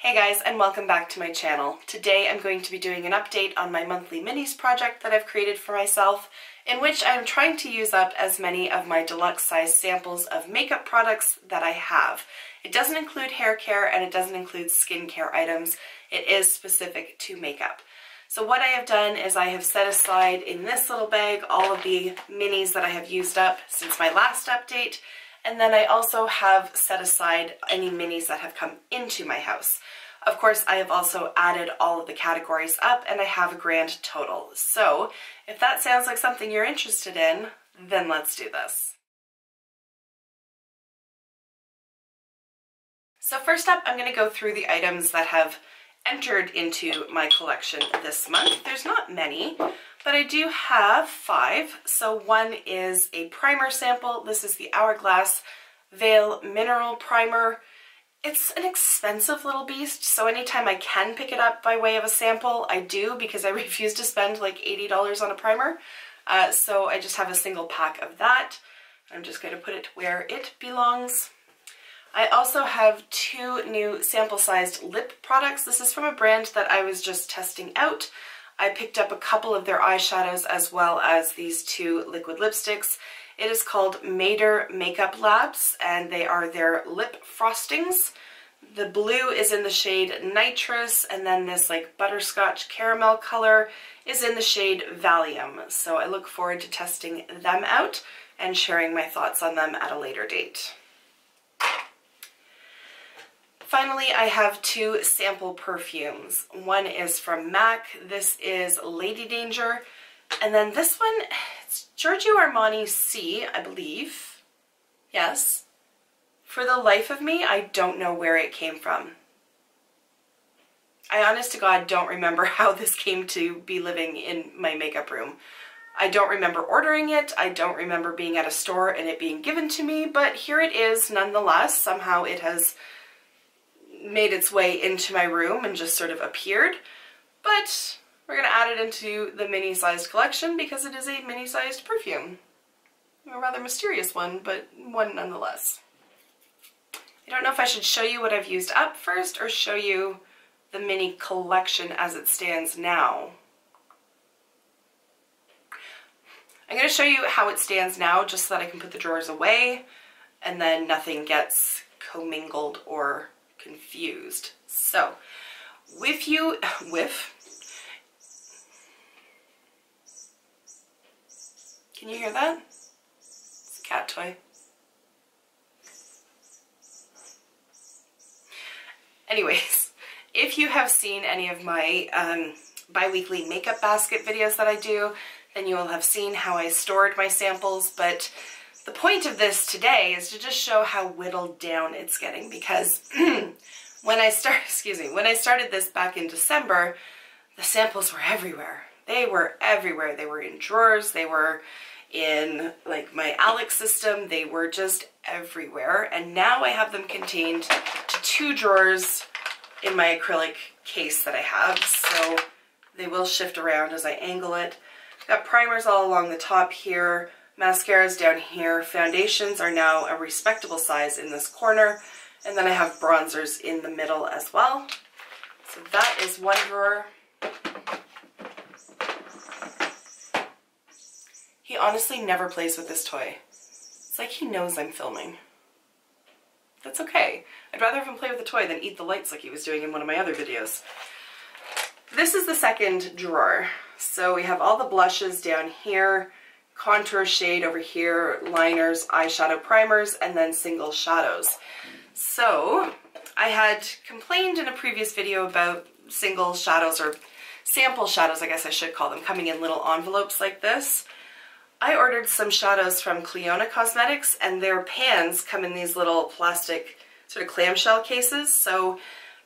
Hey guys, and welcome back to my channel. Today I'm going to be doing an update on my monthly minis project that I've created for myself, in which I am trying to use up as many of my deluxe size samples of makeup products that I have. It doesn't include hair care and it doesn't include skincare items. It is specific to makeup. So what I have done is I have set aside in this little bag all of the minis that I have used up since my last update. And then I also have set aside any minis that have come into my house. Of course, I have also added all of the categories up and I have a grand total. So if that sounds like something you're interested in, then let's do this. So first up, I'm going to go through the items that have entered into my collection this month. There's not many, but I do have 5. So one is a primer sample. This is the Hourglass Veil Mineral Primer. It's an expensive little beast, so anytime I can pick it up by way of a sample, I do, because I refuse to spend like $80 on a primer. So I just have a single pack of that. I'm just going to put it where it belongs. I also have 2 new sample-sized lip products. This is from a brand that I was just testing out. I picked up a couple of their eyeshadows as well as these 2 liquid lipsticks. It is called Mader Makeup Labs, and they are their lip frostings. The blue is in the shade Nitrous, and then this like butterscotch caramel color is in the shade Valium. So I look forward to testing them out and sharing my thoughts on them at a later date. Finally, I have 2 sample perfumes. One is from MAC. This is Lady Danger. And then this one, it's Giorgio Armani C, I believe. Yes. For the life of me, I don't know where it came from. I honest to God don't remember how this came to be living in my makeup room. I don't remember ordering it. I don't remember being at a store and it being given to me, but here it is nonetheless. Somehow it has made its way into my room and just sort of appeared, but we're going to add it into the mini-sized collection because it is a mini-sized perfume. A rather mysterious one, but one nonetheless. I don't know if I should show you what I've used up first or show you the mini collection as it stands now. I'm going to show you how it stands now just so that I can put the drawers away and then nothing gets commingled or confused. So, can you hear that? It's a cat toy. Anyways, if you have seen any of my bi-weekly makeup basket videos that I do, then you will have seen how I stored my samples, but the point of this today is to just show how whittled down it's getting, because when I started this back in December, the samples were everywhere. They were everywhere. They were in drawers, they were in like my Alex system, they were just everywhere. And now I have them contained to 2 drawers in my acrylic case that I have, so they will shift around as I angle it. I've got primers all along the top here. Mascaras down here. Foundations are now a respectable size in this corner. And then I have bronzers in the middle as well. So that is one drawer. He honestly never plays with this toy. It's like he knows I'm filming. That's okay. I'd rather have him play with the toy than eat the lights like he was doing in one of my other videos. This is the second drawer. So we have all the blushes down here, contour shade over here, liners, eyeshadow primers, and then single shadows. So I had complained in a previous video about single shadows, or sample shadows I guess I should call them, coming in little envelopes like this. I ordered some shadows from Cliona Cosmetics, and their pans come in these little plastic sort of clamshell cases. So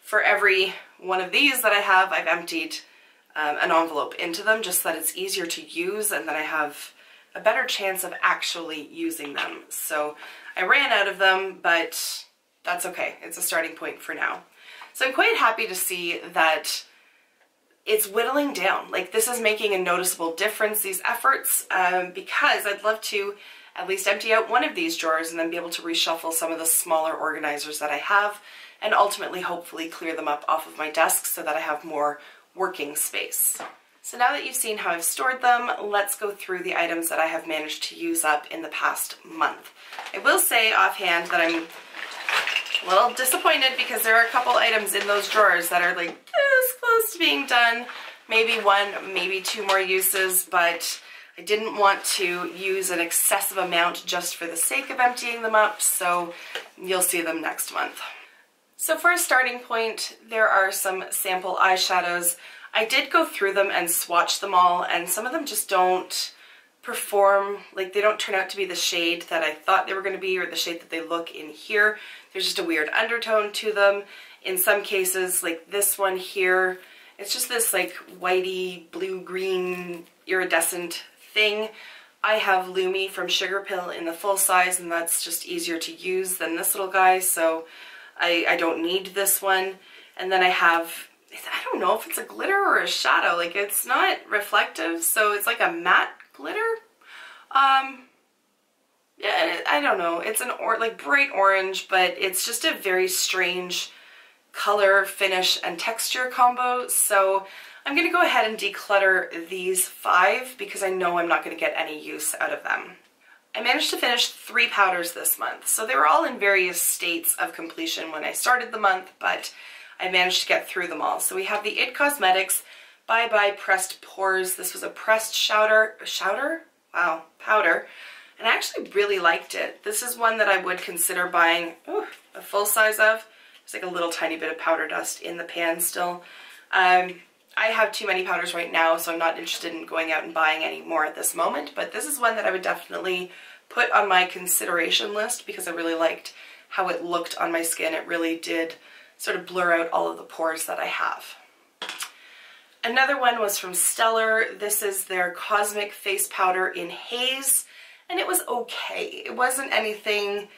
for every one of these that I have, I've emptied an envelope into them just so that it's easier to use and that I have a better chance of actually using them. So I ran out of them, but that's okay. It's a starting point for now. So I'm quite happy to see that it's whittling down. Like, this is making a noticeable difference, these efforts, because I'd love to at least empty out one of these drawers and then be able to reshuffle some of the smaller organizers that I have and ultimately hopefully clear them up off of my desk so that I have more working space. So now that you've seen how I've stored them, let's go through the items that I have managed to use up in the past month. I will say offhand that I'm a little disappointed because there are a couple items in those drawers that are like this close to being done. Maybe one, maybe two more uses, but I didn't want to use an excessive amount just for the sake of emptying them up, so you'll see them next month. So for a starting point, there are some sample eyeshadows. I did go through them and swatch them all, and some of them just don't perform, like they don't turn out to be the shade that I thought they were going to be or the shade that they look in here. There's just a weird undertone to them. In some cases, like this one here, it's just this like whitey, blue-green, iridescent thing. I have Lumi from Sugar Pill in the full size, and that's just easier to use than this little guy, so I don't need this one. And then I have, I don't know if it's a glitter or a shadow, like it's not reflective, so it's like a matte glitter. Yeah, I don't know, it's an like bright orange, but it's just a very strange color, finish, and texture combo, so I'm going to go ahead and declutter these 5 because I know I'm not going to get any use out of them. I managed to finish 3 powders this month, so they were all in various states of completion when I started the month, but I managed to get through them all. So we have the IT Cosmetics Bye Bye Pressed Pores. This was a pressed powder, and I actually really liked it. This is one that I would consider buying a full size of. There's like a little tiny bit of powder dust in the pan still. I have too many powders right now, so I'm not interested in going out and buying any more at this moment, but this is one that I would definitely put on my consideration list because I really liked how it looked on my skin. It really did sort of blur out all of the pores that I have. Another one was from Stellar. This is their Cosmic Face Powder in Haze, and it was okay. It wasn't anything,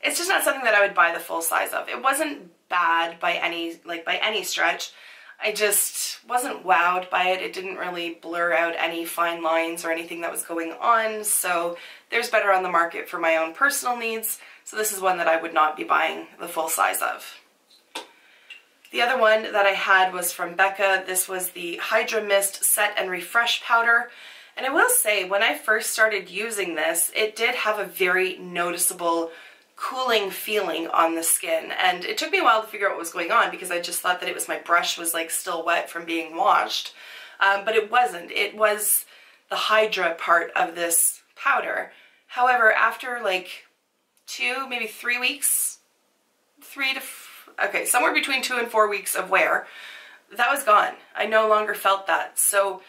it's just not something that I would buy the full size of. It wasn't bad by any stretch. I just wasn't wowed by it. It didn't really blur out any fine lines or anything that was going on, so there's better on the market for my own personal needs, so this is one that I would not be buying the full size of. The other one that I had was from Becca. This was the Hydra Mist Set and Refresh Powder, and I will say when I first started using this, it did have a very noticeable cooling feeling on the skin, and it took me a while to figure out what was going on because I just thought that it was my brush was like still wet from being washed, but it wasn't. It was the Hydra part of this powder. However, after like 2, maybe 3 weeks, somewhere between 2 and 4 weeks of wear, that was gone. I no longer felt that. So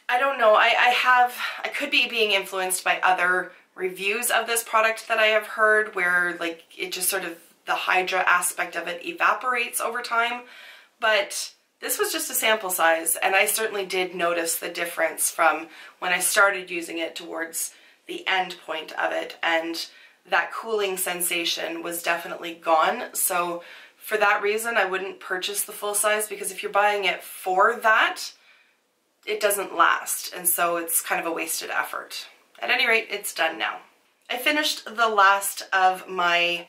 I don't know, I could be being influenced by other reviews of this product that I have heard where like it just sort of, the Hydra aspect of it evaporates over time, but this was just a sample size, and I certainly did notice the difference from when I started using it towards the end point of it, and that cooling sensation was definitely gone. So for that reason I wouldn't purchase the full size, because if you're buying it for that, it doesn't last, and so it's kind of a wasted effort. At any rate, it's done now. I finished the last of my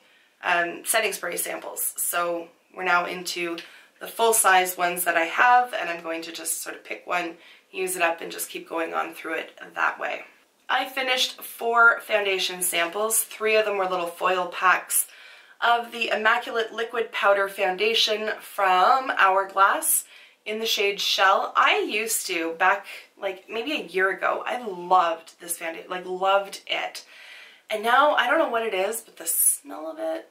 setting spray samples, so we're now into the full-size ones that I have, and I'm going to just sort of pick one, use it up, and just keep going on through it that way. I finished 4 foundation samples. 3 of them were little foil packs of the Immaculate Liquid Powder Foundation from Hourglass in the shade Shell. I used to, back like maybe a year ago, I loved this foundation, like loved it. And now, I don't know what it is, but the smell of it,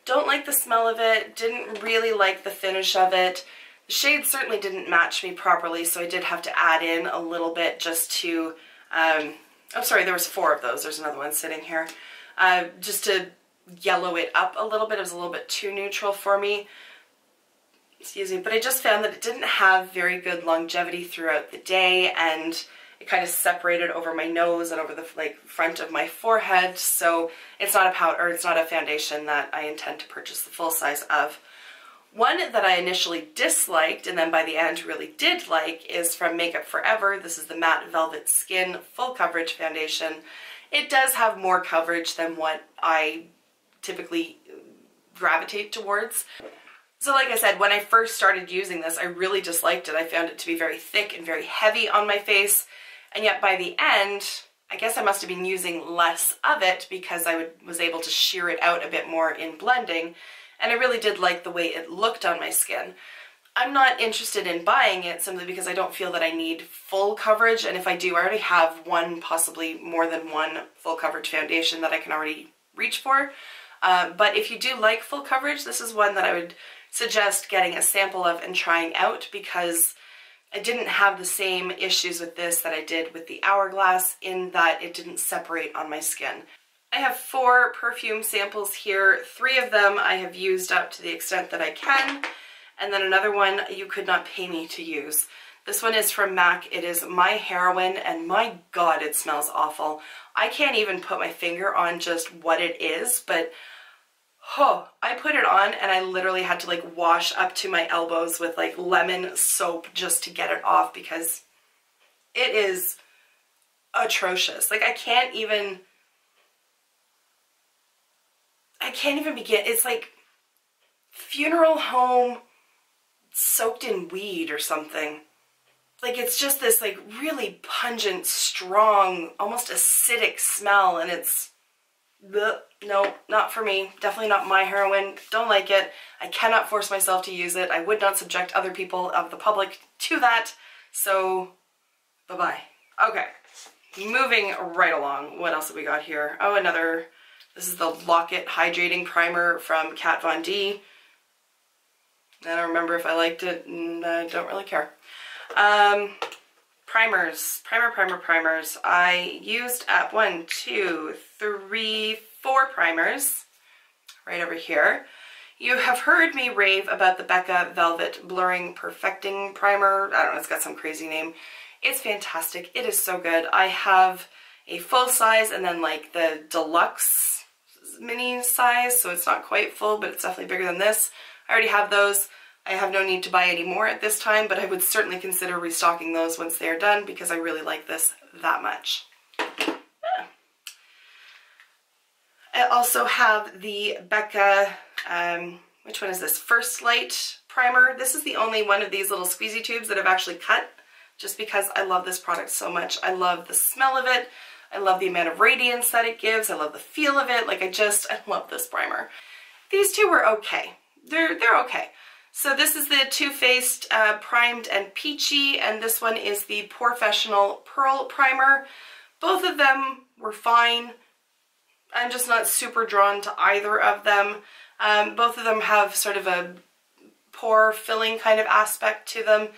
don't like the smell of it, didn't really like the finish of it. The shade certainly didn't match me properly, so I did have to add in a little bit just to, oh sorry, there was 4 of those, there's another one sitting here, just to yellow it up a little bit. It was a little bit too neutral for me. Excuse me, but I just found that it didn't have very good longevity throughout the day, and it kind of separated over my nose and over the front of my forehead, so it's not a powder, or it's not a foundation that I intend to purchase the full size of. One that I initially disliked and then by the end really did like is from Makeup Forever. This is the Matte Velvet Skin Full Coverage Foundation. It does have more coverage than what I typically gravitate towards. So like I said, when I first started using this, I really disliked it. I found it to be very thick and very heavy on my face, and yet by the end, I guess I must have been using less of it because I was able to shear it out a bit more in blending, and I really did like the way it looked on my skin. I'm not interested in buying it simply because I don't feel that I need full coverage, and if I do, I already have one, possibly more than one full coverage foundation that I can already reach for. But if you do like full coverage, this is one that I would suggest getting a sample of and trying out, because I didn't have the same issues with this that I did with the Hourglass, in that it didn't separate on my skin. I have 4 perfume samples here. 3 of them I have used up to the extent that I can, and then another one you could not pay me to use. This one is from MAC. It is My Heroine, and my god, it smells awful. I can't even put my finger on just what it is, but I put it on and I literally had to like wash up to my elbows with like lemon soap just to get it off, because it is atrocious. Like I can't even begin. It's like funeral home soaked in weed or something. Like it's just this like really pungent, strong, almost acidic smell, and it's no, not for me. Definitely not My Heroine. Don't like it. I cannot force myself to use it. I would not subject other people of the public to that. So, bye-bye. Okay, moving right along. What else have we got here? Oh, this is the Lock-It Hydrating Primer from Kat Von D. I don't remember if I liked it, and I don't really care. Primers. Primers. I used up 1, 2, 3, 4 primers right over here. You have heard me rave about the Becca Velvet Blurring Perfecting Primer. I don't know, it's got some crazy name. It's fantastic. It is so good. I have a full size and then like the deluxe mini size, so it's not quite full, but it's definitely bigger than this. I already have those. I have no need to buy any more at this time, but I would certainly consider restocking those once they are done, because I really like this that much. I also have the Becca, which one is this? First Light Primer. This is the only one of these little squeezy tubes that I've actually cut, just because I love this product so much. I love the smell of it. I love the amount of radiance that it gives. I love the feel of it. Like I love this primer. These two were okay. They're okay. So this is the Too Faced Primed and Peachy, and this one is the Professional Pearl Primer. Both of them were fine. I'm just not super drawn to either of them. Both of them have sort of a pore filling kind of aspect to them.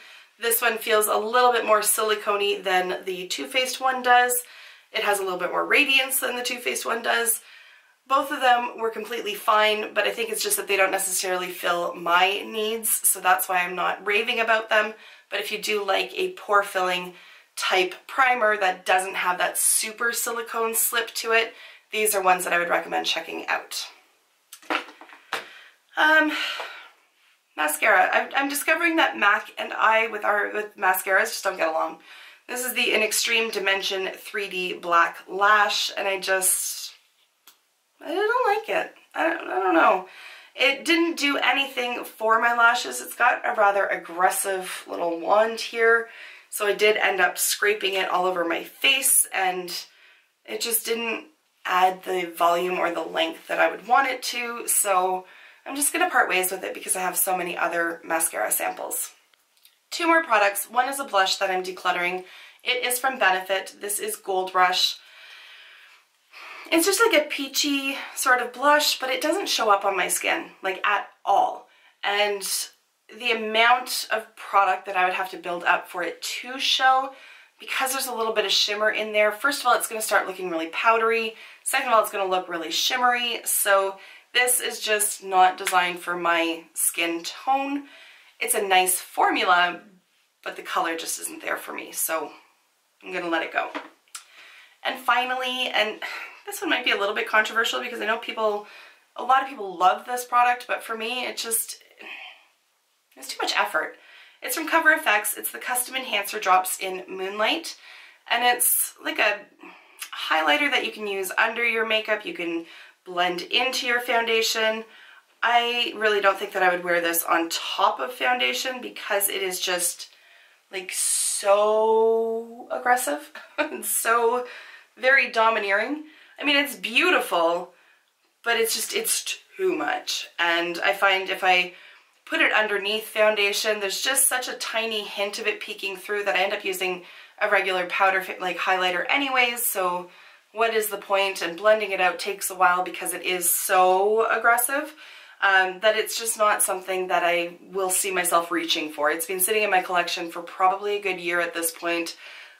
This one feels a little bit more silicone-y than the Too Faced one does. It has a little bit more radiance than the Too Faced one does. Both of them were completely fine, but I think it's just that they don't necessarily fill my needs, so that's why I'm not raving about them. But if you do like a pore filling type primer that doesn't have that super silicone slip to it, these are ones that I would recommend checking out. Mascara. I'm discovering that MAC and I with mascaras just don't get along. This is the In Extreme Dimension 3D Black Lash, and I don't like it. I don't know. It didn't do anything for my lashes. It's got a rather aggressive little wand here, so I did end up scraping it all over my face, and it just didn't add the volume or the length that I would want it to, so I'm just going to part ways with it because I have so many other mascara samples. 2 more products. One is a blush that I'm decluttering. It is from Benefit. This is Gold Rush. It's just like a peachy sort of blush, but it doesn't show up on my skin, like at all. And the amount of product that I would have to build up for it to show, because there's a little bit of shimmer in there, first of all, it's going to start looking really powdery. Second of all, it's going to look really shimmery. So this is just not designed for my skin tone. It's a nice formula, but the color just isn't there for me. So I'm going to let it go. And finally, and this one might be a little bit controversial because I know a lot of people love this product, but for me, it's too much effort. It's from Cover FX. It's the Custom Enhancer Drops in Moonlight, and it's like a highlighter that you can use under your makeup. You can blend into your foundation. I really don't think that I would wear this on top of foundation because it is just like so aggressive and so very domineering. I mean, it's beautiful, but it's too much. And I find if I put it underneath foundation, there's just such a tiny hint of it peeking through that I end up using a regular powder like highlighter anyways. So what is the point? And blending it out takes a while because it is so aggressive. That it's just not something that I will see myself reaching for. It's been sitting in my collection for probably a good year at this point.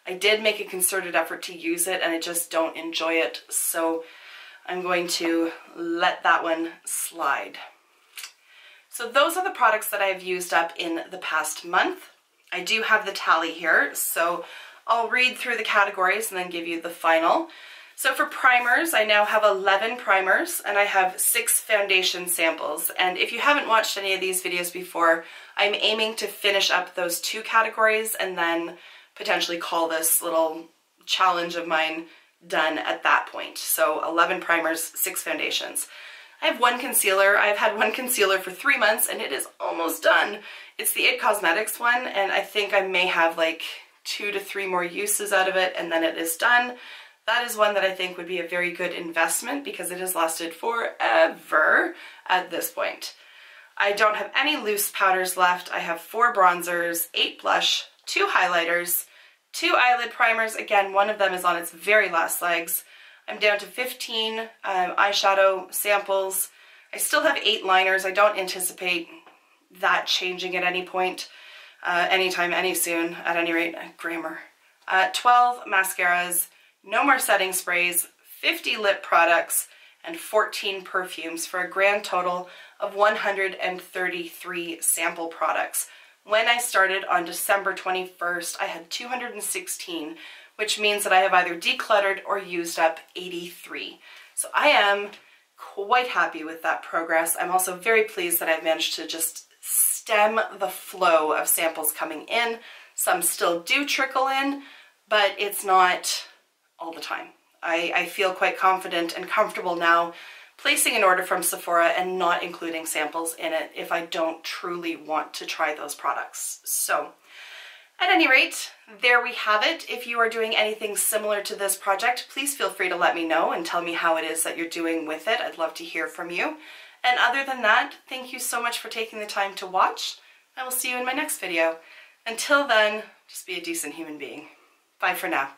I did make a concerted effort to use it and I just don't enjoy it, so I'm going to let that one slide. So those are the products that I've used up in the past month. I do have the tally here, so I'll read through the categories and then give you the final. So for primers, I now have 11 primers and I have 6 foundation samples. And if you haven't watched any of these videos before, I'm aiming to finish up those 2 categories and then potentially call this little challenge of mine done at that point. So 11 primers, 6 foundations. I have 1 concealer. I've had 1 concealer for 3 months and it is almost done. It's the IT Cosmetics one, and I think I may have like 2 to 3 more uses out of it and then it is done. That is one that I think would be a very good investment because it has lasted forever at this point. I don't have any loose powders left. I have 4 bronzers, 8 blush, 2 highlighters, 2 eyelid primers. Again, one of them is on its very last legs. I'm down to 15 eyeshadow samples. I still have 8 liners. I don't anticipate that changing at any point, anytime, any soon, at any rate, grammar. 12 mascaras, no more setting sprays, 50 lip products, and 14 perfumes for a grand total of 133 sample products. When I started on December 21st, I had 216, which means that I have either decluttered or used up 83. So I am quite happy with that progress. I'm also very pleased that I've managed to just stem the flow of samples coming in. Some still do trickle in, but it's not all the time. I feel quite confident and comfortable now placing an order from Sephora and not including samples in it if I don't truly want to try those products. So at any rate, there we have it. If you are doing anything similar to this project, please feel free to let me know and tell me how it is that you're doing with it. I'd love to hear from you. And other than that, thank you so much for taking the time to watch. I will see you in my next video. Until then, just be a decent human being. Bye for now.